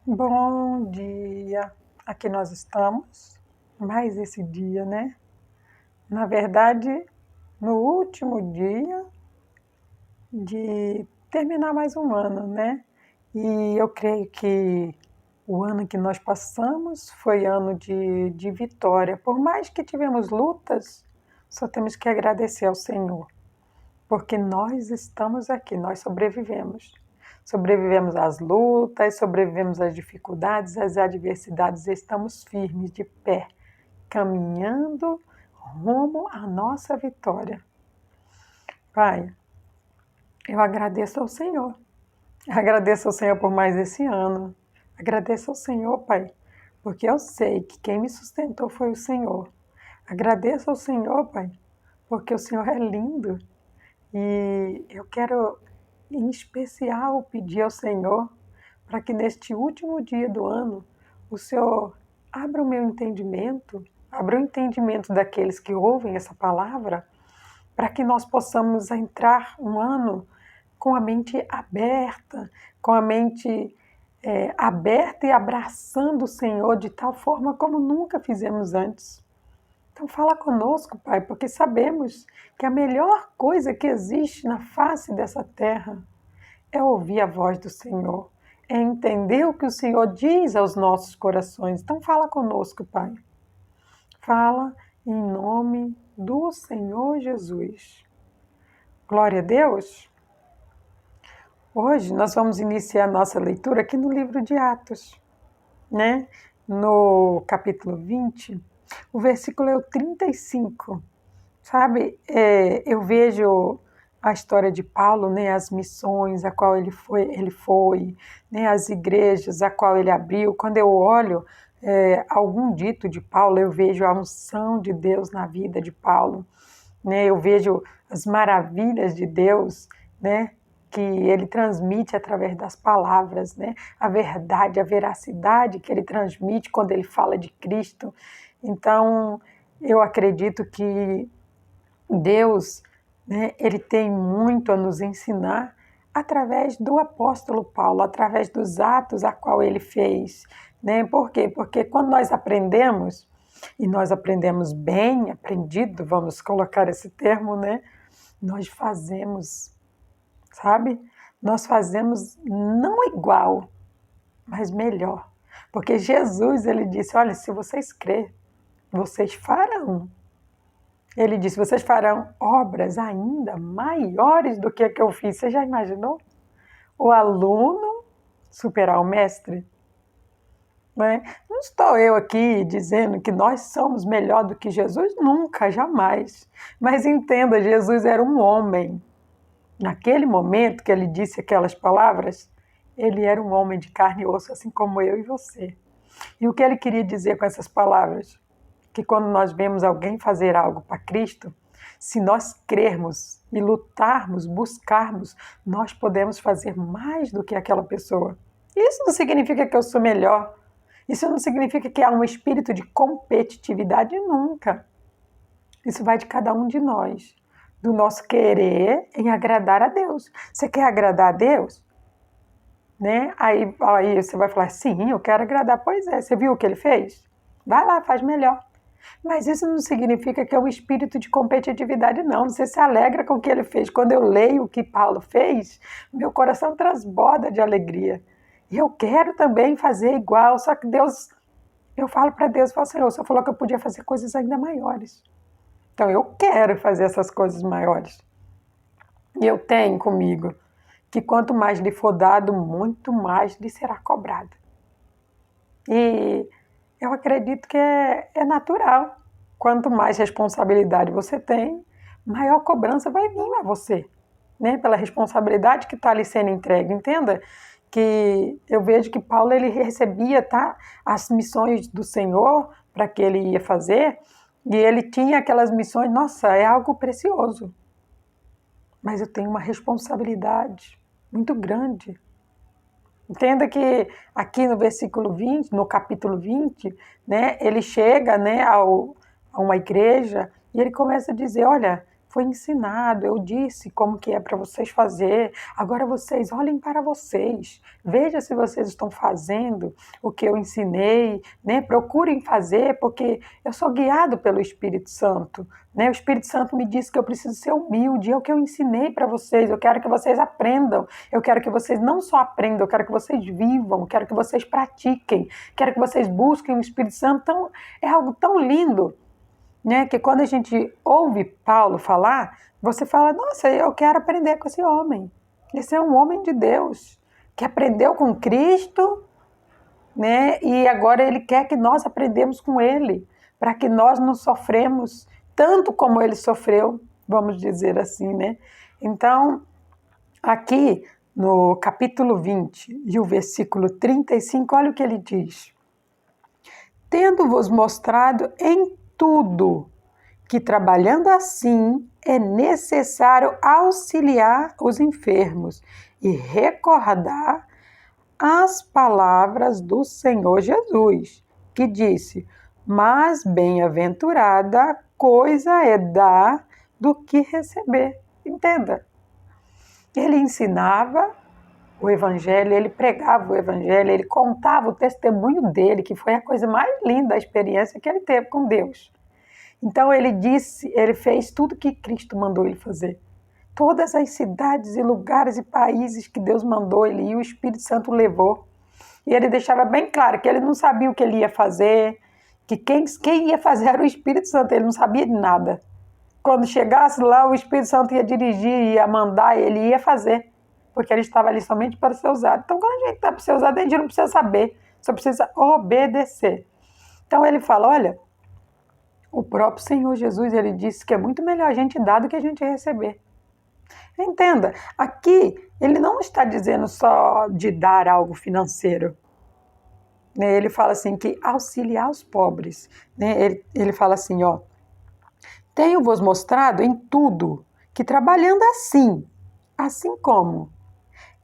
Bom dia! Aqui nós estamos, mais esse dia, né? Na verdade, no último dia de terminar mais um ano, né? E eu creio que o ano que nós passamos foi ano de vitória. Por mais que tivemos lutas, só temos que agradecer ao Senhor, porque nós estamos aqui, nós sobrevivemos. Sobrevivemos às lutas, sobrevivemos às dificuldades, às adversidades, estamos firmes de pé, caminhando rumo à nossa vitória. Pai, eu agradeço ao Senhor. Agradeço ao Senhor por mais esse ano. Agradeço ao Senhor, Pai, porque eu sei que quem me sustentou foi o Senhor. Agradeço ao Senhor, Pai, porque o Senhor é lindo. E eu quero, em especial, pedir ao Senhor para que neste último dia do ano o Senhor abra o meu entendimento, abra o entendimento daqueles que ouvem essa palavra, para que nós possamos entrar um ano com a mente aberta, com a mente aberta e abraçando o Senhor de tal forma como nunca fizemos antes. Então fala conosco, Pai, porque sabemos que a melhor coisa que existe na face dessa terra é ouvir a voz do Senhor, é entender o que o Senhor diz aos nossos corações. Então fala conosco, Pai. Fala em nome do Senhor Jesus. Glória a Deus. Hoje nós vamos iniciar nossa leitura aqui no livro de Atos, né? No capítulo 20, o versículo é o 35. Sabe, eu vejo a história de Paulo, né, as missões a qual ele foi, né, as igrejas a qual ele abriu. Quando eu olho algum dito de Paulo, eu vejo a unção de Deus na vida de Paulo, né, eu vejo as maravilhas de Deus, né, que ele transmite através das palavras, né, a verdade, a veracidade que ele transmite quando ele fala de Cristo. Então, eu acredito que Deus, né, ele tem muito a nos ensinar através do apóstolo Paulo, através dos atos a qual ele fez, né? Por quê? Porque quando nós aprendemos, e nós aprendemos bem, aprendido, vamos colocar esse termo, né? Nós fazemos, sabe? Nós fazemos não igual, mas melhor. Porque Jesus, ele disse, olha, se vocês crerem, vocês farão. Ele disse, vocês farão obras ainda maiores do que a que eu fiz. Você já imaginou? O aluno superar o mestre? Né? Não estou eu aqui dizendo que nós somos melhor do que Jesus, nunca, jamais. Mas entenda, Jesus era um homem. Naquele momento que ele disse aquelas palavras, ele era um homem de carne e osso, assim como eu e você. E o que ele queria dizer com essas palavras? Que quando nós vemos alguém fazer algo para Cristo, se nós crermos e lutarmos, buscarmos, nós podemos fazer mais do que aquela pessoa. Isso não significa que eu sou melhor. Isso não significa que há um espírito de competitividade, nunca. Isso vai de cada um de nós, do nosso querer em agradar a Deus. Você quer agradar a Deus? Né? Aí você vai falar, sim, eu quero agradar. Pois é, você viu o que ele fez? Vai lá, faz melhor. Mas isso não significa que é um espírito de competitividade, não. Você se alegra com o que ele fez. Quando eu leio o que Paulo fez, meu coração transborda de alegria. E eu quero também fazer igual, só que Deus, eu falo para Deus, Senhor, o Senhor falou que eu podia fazer coisas ainda maiores. Então eu quero fazer essas coisas maiores. E eu tenho comigo que quanto mais lhe for dado, muito mais lhe será cobrado. E eu acredito que é natural. Quanto mais responsabilidade você tem, maior cobrança vai vir a você, né? Pela responsabilidade que está ali sendo entregue. Entenda que eu vejo que Paulo ele recebia, tá, as missões do Senhor para que ele ia fazer, e ele tinha aquelas missões, nossa, é algo precioso. Mas eu tenho uma responsabilidade muito grande. Entenda que aqui no versículo 20, no capítulo 20, né, ele chega, né, a uma igreja e ele começa a dizer, olha, foi ensinado, eu disse como que é para vocês fazer, agora vocês olhem para vocês, veja se vocês estão fazendo o que eu ensinei, né? Procurem fazer, porque eu sou guiado pelo Espírito Santo, né? O Espírito Santo me disse que eu preciso ser humilde, é o que eu ensinei para vocês, eu quero que vocês aprendam, eu quero que vocês não só aprendam, eu quero que vocês vivam, eu quero que vocês pratiquem, quero que vocês busquem o Espírito Santo. Então, é algo tão lindo, né, que quando a gente ouve Paulo falar, você fala, nossa, eu quero aprender com esse homem. Esse é um homem de Deus, que aprendeu com Cristo, né, e agora ele quer que nós aprendemos com ele, para que nós não sofremos tanto como ele sofreu, vamos dizer assim, né? Então, aqui no capítulo 20 e o versículo 35, olha o que ele diz. Tendo-vos mostrado em tudo que, trabalhando assim, é necessário auxiliar os enfermos e recordar as palavras do Senhor Jesus, que disse, mas bem-aventurada coisa é dar do que receber. Entenda, ele ensinava o evangelho, ele pregava o evangelho, ele contava o testemunho dele, que foi a coisa mais linda, a experiência que ele teve com Deus. Então ele disse, ele fez tudo que Cristo mandou ele fazer. Todas as cidades e lugares e países que Deus mandou ele ir, o Espírito Santo levou. E ele deixava bem claro que ele não sabia o que ele ia fazer, que quem ia fazer era o Espírito Santo, ele não sabia de nada. Quando chegasse lá, o Espírito Santo ia dirigir, ia mandar, ele ia fazer, porque ele estava ali somente para ser usado. Então, quando a gente está para ser usado, a gente não precisa saber, só precisa obedecer. Então, ele fala, olha, o próprio Senhor Jesus, ele disse que é muito melhor a gente dar do que a gente receber. Entenda, aqui ele não está dizendo só de dar algo financeiro. Ele fala assim, que auxiliar os pobres. Ele fala assim, ó, tenho-vos mostrado em tudo que, trabalhando assim como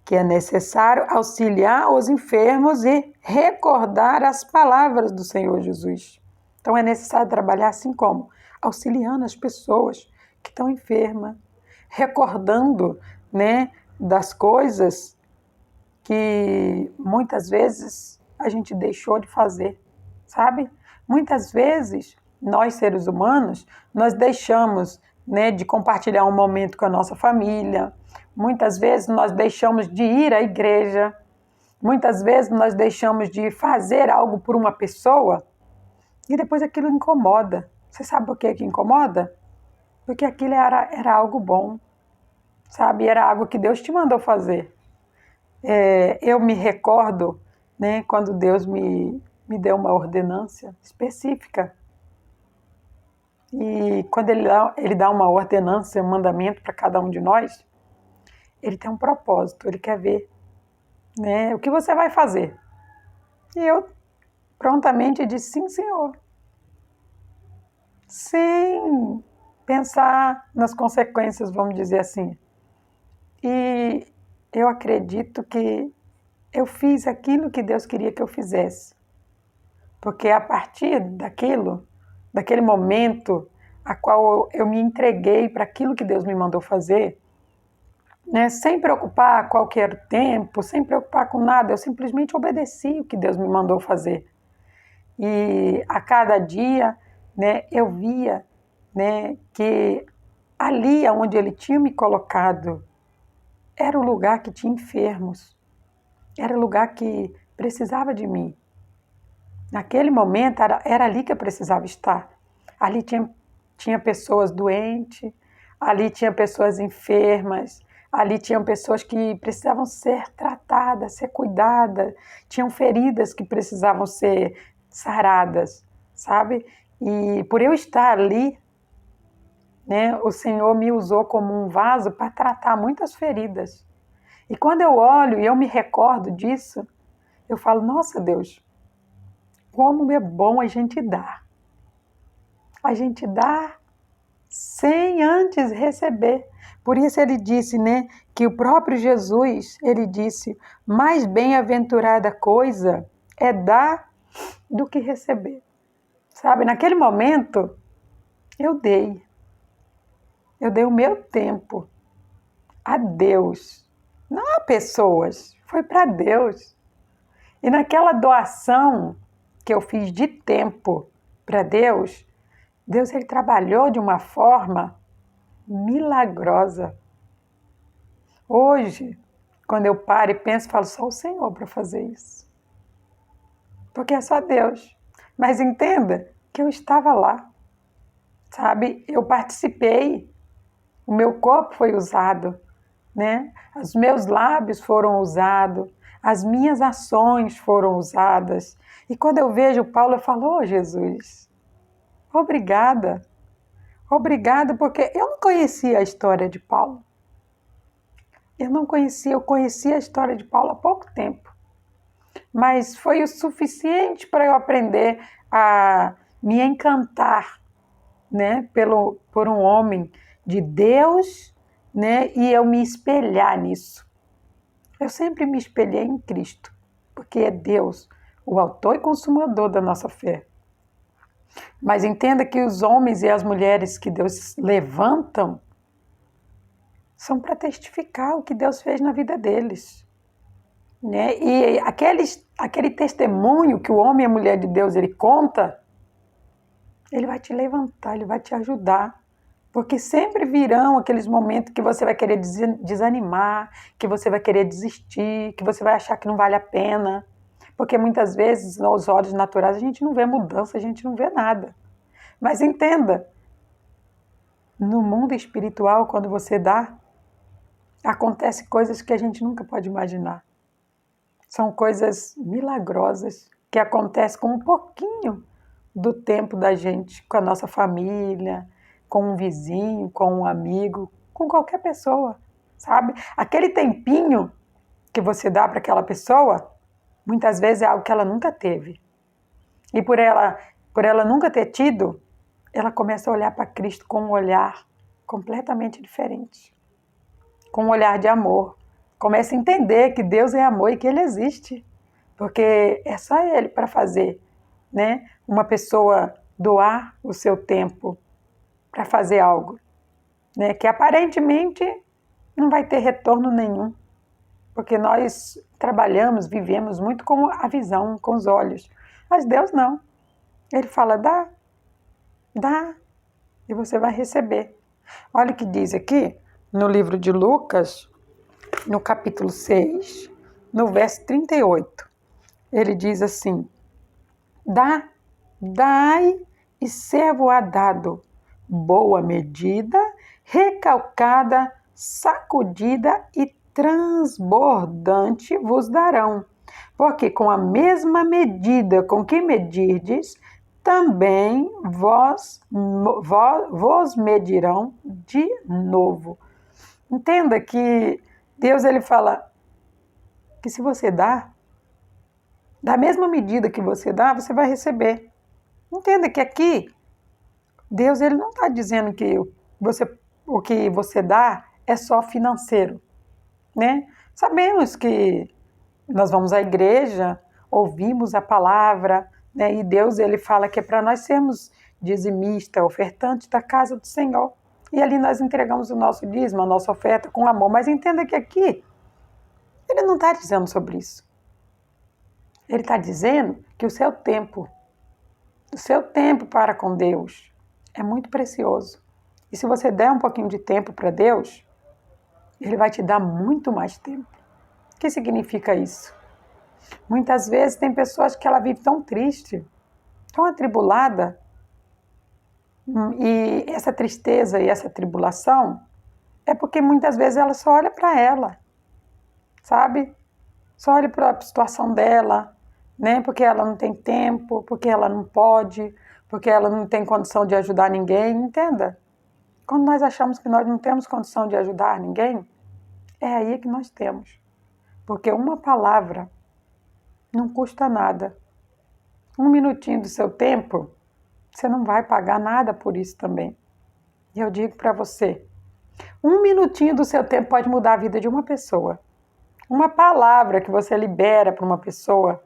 que é necessário auxiliar os enfermos e recordar as palavras do Senhor Jesus. Então é necessário trabalhar assim como auxiliando as pessoas que estão enfermas, recordando, né, das coisas que muitas vezes a gente deixou de fazer, sabe? Muitas vezes nós, seres humanos, nós deixamos, né, de compartilhar um momento com a nossa família, muitas vezes nós deixamos de ir à igreja, muitas vezes nós deixamos de fazer algo por uma pessoa e depois aquilo incomoda. Você sabe por que incomoda? Porque aquilo era algo bom, sabe? Era algo que Deus te mandou fazer. Eu me recordo, né, quando Deus me deu uma ordenância específica. E quando ele dá uma ordenância, um mandamento para cada um de nós, ele tem um propósito, ele quer ver, né, o que você vai fazer. E eu prontamente disse, sim, Senhor. Sem pensar nas consequências, vamos dizer assim. E eu acredito que eu fiz aquilo que Deus queria que eu fizesse. Porque a partir daquele momento a qual eu me entreguei para aquilo que Deus me mandou fazer, né, sem preocupar qual que era o tempo, sem preocupar com nada, eu simplesmente obedeci o que Deus me mandou fazer. E a cada dia, né, eu via, né, que ali onde Ele tinha me colocado era o lugar que tinha enfermos, era o lugar que precisava de mim. Naquele momento era ali que eu precisava estar. Ali tinha pessoas doentes, ali tinha pessoas enfermas, ali tinham pessoas que precisavam ser tratadas, ser cuidadas, tinham feridas que precisavam ser saradas, sabe? E por eu estar ali, né, o Senhor me usou como um vaso para tratar muitas feridas. E quando eu olho e eu me recordo disso, eu falo, nossa Deus, como é bom a gente dar. A gente dá sem antes receber. Por isso ele disse, né, que o próprio Jesus, ele disse, mais bem-aventurada coisa é dar do que receber. Sabe, naquele momento, eu dei. Eu dei o meu tempo a Deus, não a pessoas, foi para Deus. E naquela doação que eu fiz de tempo para Deus, Deus ele trabalhou de uma forma milagrosa. Hoje, quando eu paro e penso, falo só o Senhor para fazer isso. Porque é só Deus. Mas entenda que eu estava lá, sabe? Eu participei, o meu corpo foi usado, né? Os meus lábios foram usados, as minhas ações foram usadas. E quando eu vejo Paulo, eu falo, oh, Jesus, obrigada. Obrigada, porque eu não conhecia a história de Paulo. Eu conheci a história de Paulo há pouco tempo. Mas foi o suficiente para eu aprender a me encantar, né, por um homem de Deus, né, e eu me espelhar nisso. Eu sempre me espelhei em Cristo, porque é Deus, o autor e consumador da nossa fé. Mas entenda que os homens e as mulheres que Deus levantam são para testificar o que Deus fez na vida deles. Né? E aquele testemunho que o homem e a mulher de Deus ele conta, ele vai te levantar, ele vai te ajudar. Porque sempre virão aqueles momentos que você vai querer desanimar, que você vai querer desistir, que você vai achar que não vale a pena. Porque muitas vezes, aos olhos naturais, a gente não vê mudança, a gente não vê nada. Mas entenda, no mundo espiritual, quando você dá, acontecem coisas que a gente nunca pode imaginar. São coisas milagrosas que acontecem com um pouquinho do tempo da gente, com a nossa família, com um vizinho, com um amigo, com qualquer pessoa, sabe? Aquele tempinho que você dá para aquela pessoa, muitas vezes é algo que ela nunca teve. E por ela nunca ter tido, ela começa a olhar para Cristo com um olhar completamente diferente, com um olhar de amor. Começa a entender que Deus é amor e que Ele existe, porque é só Ele para fazer, né? Uma pessoa doar o seu tempo para fazer algo, né? Que aparentemente não vai ter retorno nenhum, porque nós trabalhamos, vivemos muito com a visão, com os olhos, mas Deus não. Ele fala, dá, e você vai receber. Olha o que diz aqui no livro de Lucas, no capítulo 6, no verso 38. Ele diz assim, dai e ser-vos-á dado, boa medida, recalcada, sacudida e transbordante vos darão. Porque com a mesma medida com que medirdes, também vos medirão de novo. Entenda que Deus ele fala que se você dá, da mesma medida que você dá, você vai receber. Entenda que aqui, Deus ele não está dizendo que o que você dá é só financeiro, né? Sabemos que nós vamos à igreja, ouvimos a palavra, né? E Deus ele fala que é para nós sermos dizimista, ofertante da casa do Senhor. E ali nós entregamos o nosso dízimo, a nossa oferta com amor. Mas entenda que aqui, ele não está dizendo sobre isso. Ele está dizendo que o seu tempo para com Deus é muito precioso. E se você der um pouquinho de tempo para Deus, Ele vai te dar muito mais tempo. O que significa isso? Muitas vezes tem pessoas que ela vive tão triste, tão atribulada, e essa tristeza e essa tribulação é porque muitas vezes ela só olha para ela, sabe? Só olha para a situação dela, né? Porque ela não tem tempo, porque ela não pode, porque ela não tem condição de ajudar ninguém, entenda? Quando nós achamos que nós não temos condição de ajudar ninguém, é aí que nós temos. Porque uma palavra não custa nada. Um minutinho do seu tempo, você não vai pagar nada por isso também. E eu digo para você, um minutinho do seu tempo pode mudar a vida de uma pessoa. Uma palavra que você libera para uma pessoa,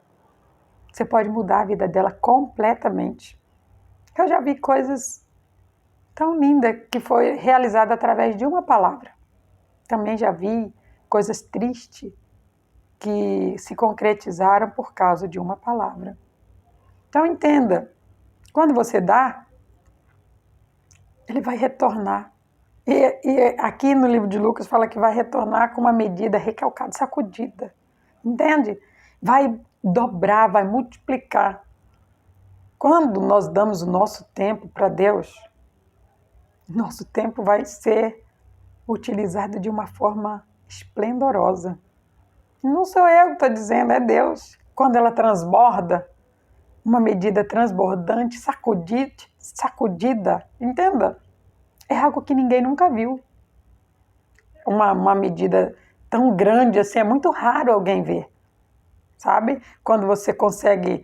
você pode mudar a vida dela completamente. Eu já vi coisas tão linda que foi realizada através de uma palavra. Também já vi coisas tristes que se concretizaram por causa de uma palavra. Então entenda, quando você dá, ele vai retornar. E aqui no livro de Lucas fala que vai retornar com uma medida recalcada, sacudida. Entende? Vai dobrar, vai multiplicar. Quando nós damos o nosso tempo para Deus, nosso tempo vai ser utilizado de uma forma esplendorosa. Não sou eu que estou dizendo, é Deus. Quando ela transborda, uma medida transbordante, sacudida, entenda? É algo que ninguém nunca viu. Uma medida tão grande assim, é muito raro alguém ver, sabe? Quando você consegue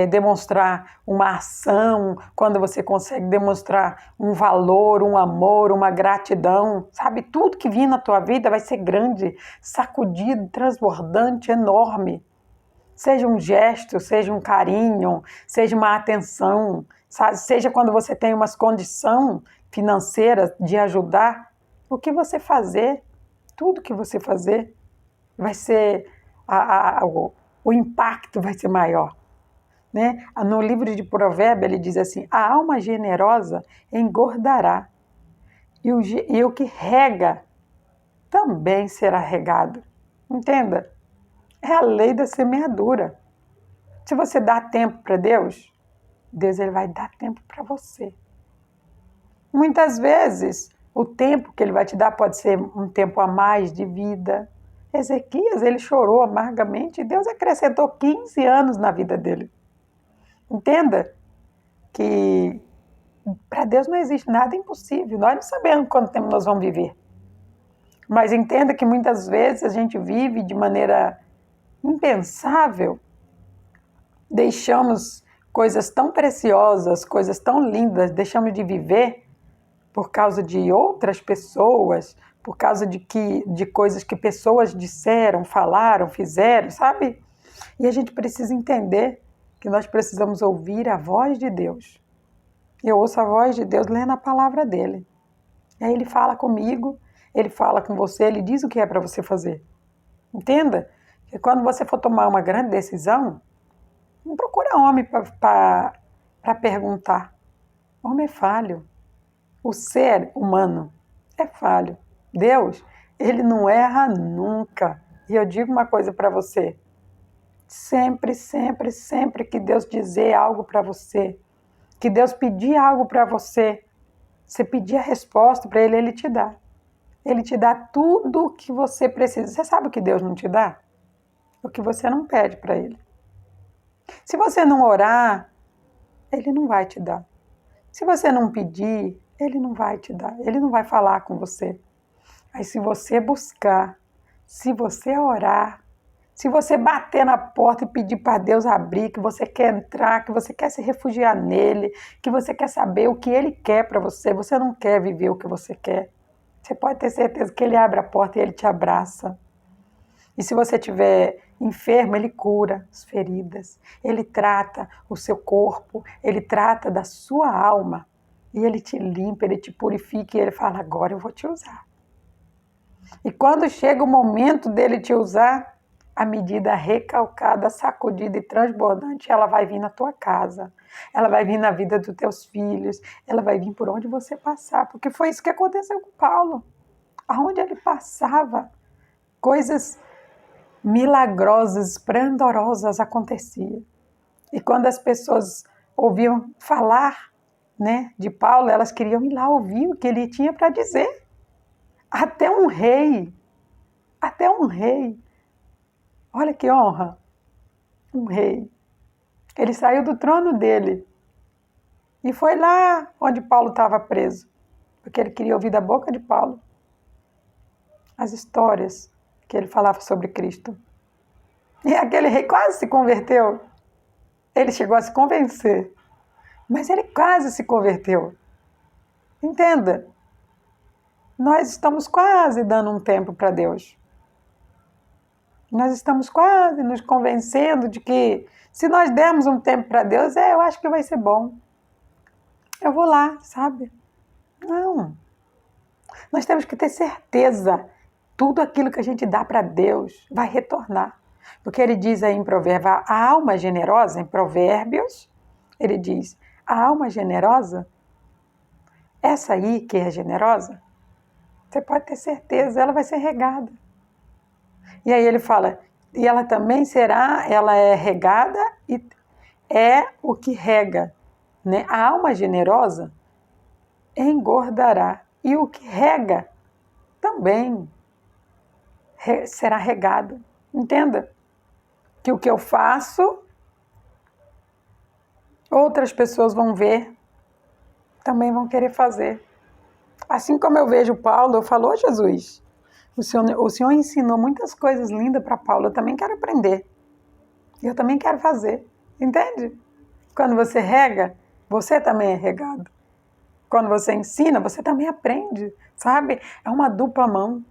demonstrar uma ação, quando você consegue demonstrar um valor, um amor, uma gratidão, sabe? Tudo que vir na tua vida vai ser grande, sacudido, transbordante, enorme. Seja um gesto, seja um carinho, seja uma atenção, sabe? Seja quando você tem umas condição financeira de ajudar, o que você fazer, tudo que você fazer, vai ser, o impacto vai ser maior. Né? No livro de Provérbios ele diz assim, a alma generosa engordará e o que rega também será regado. Entenda? É a lei da semeadura. Se você dá tempo para Deus, Deus ele vai dar tempo para você. Muitas vezes, o tempo que ele vai te dar pode ser um tempo a mais de vida. Ezequias, ele chorou amargamente e Deus acrescentou 15 anos na vida dele. Entenda que para Deus não existe nada impossível. Nós não sabemos quanto tempo nós vamos viver. Mas entenda que muitas vezes a gente vive de maneira impensável. Deixamos coisas tão preciosas, coisas tão lindas, deixamos de viver por causa de outras pessoas, por causa de coisas que pessoas disseram, falaram, fizeram, sabe? E a gente precisa entender que nós precisamos ouvir a voz de Deus. Eu ouço a voz de Deus lendo a palavra dele. Aí ele fala comigo, ele fala com você, ele diz o que é para você fazer. Entenda que quando você for tomar uma grande decisão, não procura homem para perguntar. Homem é falho. O ser humano é falho. Deus, ele não erra nunca. E eu digo uma coisa para você. Sempre, sempre, sempre que Deus dizer algo para você, que Deus pedir algo para você, você pedir a resposta para ele, ele te dá. Ele te dá tudo o que você precisa. Você sabe o que Deus não te dá? O que você não pede para ele. Se você não orar, ele não vai te dar. Se você não pedir, ele não vai te dar. Ele não vai falar com você. Mas se você buscar, se você orar, se você bater na porta e pedir para Deus abrir, que você quer entrar, que você quer se refugiar nele, que você quer saber o que ele quer para você, você não quer viver o que você quer. Você pode ter certeza que ele abre a porta e ele te abraça. E se você estiver enfermo, ele cura as feridas, ele trata o seu corpo, ele trata da sua alma, e ele te limpa, ele te purifica, e ele fala, agora eu vou te usar. E quando chega o momento dele te usar, a medida recalcada, sacudida e transbordante, ela vai vir na tua casa, ela vai vir na vida dos teus filhos, ela vai vir por onde você passar, porque foi isso que aconteceu com Paulo. Aonde ele passava, coisas milagrosas, esplendorosas aconteciam. E quando as pessoas ouviam falar, né, de Paulo, elas queriam ir lá ouvir o que ele tinha para dizer. Até um rei, olha que honra, um rei. Ele saiu do trono dele e foi lá onde Paulo estava preso, porque ele queria ouvir da boca de Paulo as histórias que ele falava sobre Cristo. E aquele rei quase se converteu. Ele chegou a se convencer, mas ele quase se converteu. Entenda, nós estamos quase dando um tempo para Deus. Nós estamos quase nos convencendo de que se nós dermos um tempo para Deus, eu acho que vai ser bom. Eu vou lá, sabe? Não. Nós temos que ter certeza. Tudo aquilo que a gente dá para Deus vai retornar. Porque ele diz aí em Provérbios, a alma generosa, em Provérbios, ele diz, a alma generosa, essa aí que é generosa, você pode ter certeza, ela vai ser regada. E aí ele fala, e ela também será, ela é regada e é o que rega, né? A alma generosa engordará e o que rega também será regado. Entenda que o que eu faço, outras pessoas vão ver, também vão querer fazer. Assim como eu vejo Paulo, eu falo, Jesus, o Senhor ensinou muitas coisas lindas para Paulo, eu também quero aprender. Eu também quero fazer, entende? Quando você rega, você também é regado. Quando você ensina, você também aprende, sabe? É uma dupla mão,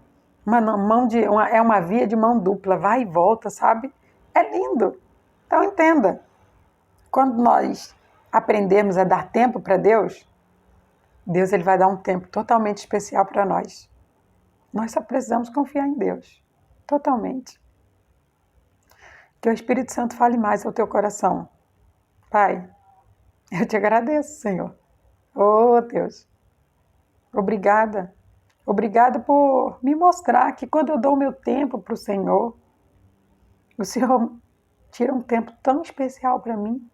é uma via de mão dupla, vai e volta, sabe? É lindo. Então entenda, quando nós aprendermos a dar tempo para Deus, Deus ele vai dar um tempo totalmente especial para nós. Nós só precisamos confiar em Deus, totalmente. Que o Espírito Santo fale mais ao teu coração. Pai, eu te agradeço, Senhor. Oh, Deus, obrigada. Obrigada por me mostrar que quando eu dou o meu tempo para o Senhor tira um tempo tão especial para mim,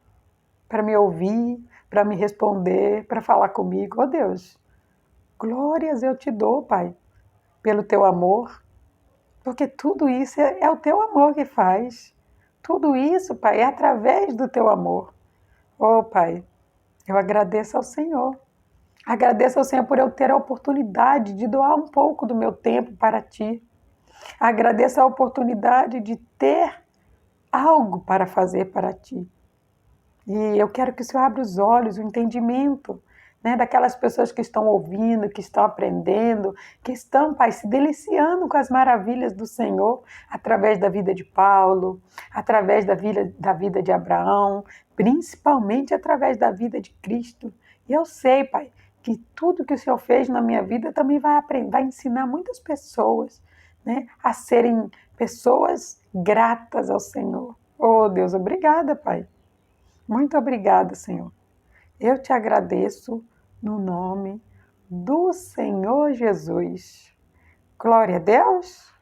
para me ouvir, para me responder, para falar comigo. Oh, Deus, glórias eu te dou, Pai, pelo teu amor, porque tudo isso é o teu amor que faz. Tudo isso, Pai, é através do teu amor. Oh, Pai, eu agradeço ao Senhor. Agradeço ao Senhor por eu ter a oportunidade de doar um pouco do meu tempo para Ti. Agradeço a oportunidade de ter algo para fazer para Ti. E eu quero que o Senhor abra os olhos, o entendimento, né, daquelas pessoas que estão ouvindo, que estão aprendendo, que estão, Pai, se deliciando com as maravilhas do Senhor, através da vida de Paulo, através da vida de Abraão, principalmente através da vida de Cristo. E eu sei, Pai, que tudo que o Senhor fez na minha vida também vai ensinar muitas pessoas, né, a serem pessoas gratas ao Senhor. Oh, Deus, obrigada, Pai. Muito obrigada, Senhor. Eu te agradeço no nome do Senhor Jesus. Glória a Deus.